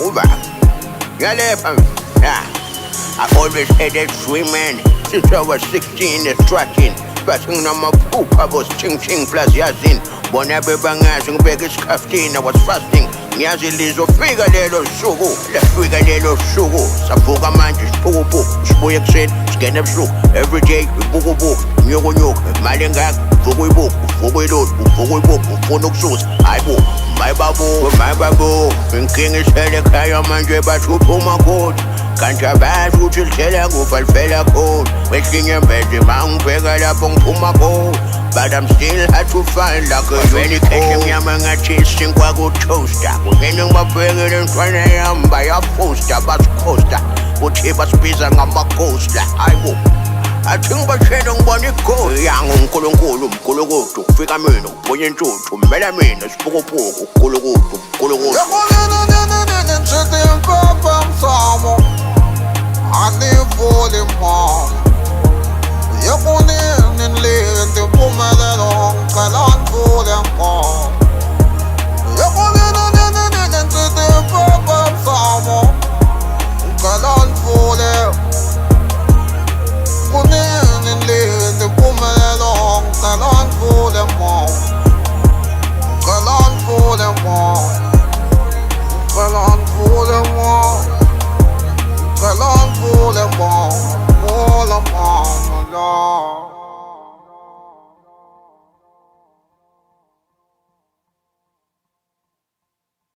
Uba. Yeah. I always had that dream, man. Since I was 16, it's tracking. Passing on my poop, I was ching plus yazin. Bonabe bangasing beggars kaftin, I was fasting. Nyazi lizo figa lelo sugu, la figa lelo sugu. Safuga manji, spugu book, spuyak sin, scan up shook. Every day, we bugu book, nyoko nyok, malingak, fugui book, fugui load, fugui book, funuk sus, I book. My babu, when king is held a kaya manje, but you pull my coat. Can't have bad roots, tell a go for fella code. Wasting your bed, the man, beggar up on Pumako. But I'm still had to find like a very catching yamming a chasing Quago toaster. Winning my beggar and 20 AM by a poster, but coaster. Would keep us busy on my coaster. I will. I think by shedding bonny coat. Young Coloncolum, Cologo, to Figamino, Poyen to Melamine, Spogo, Cologo, Cologo.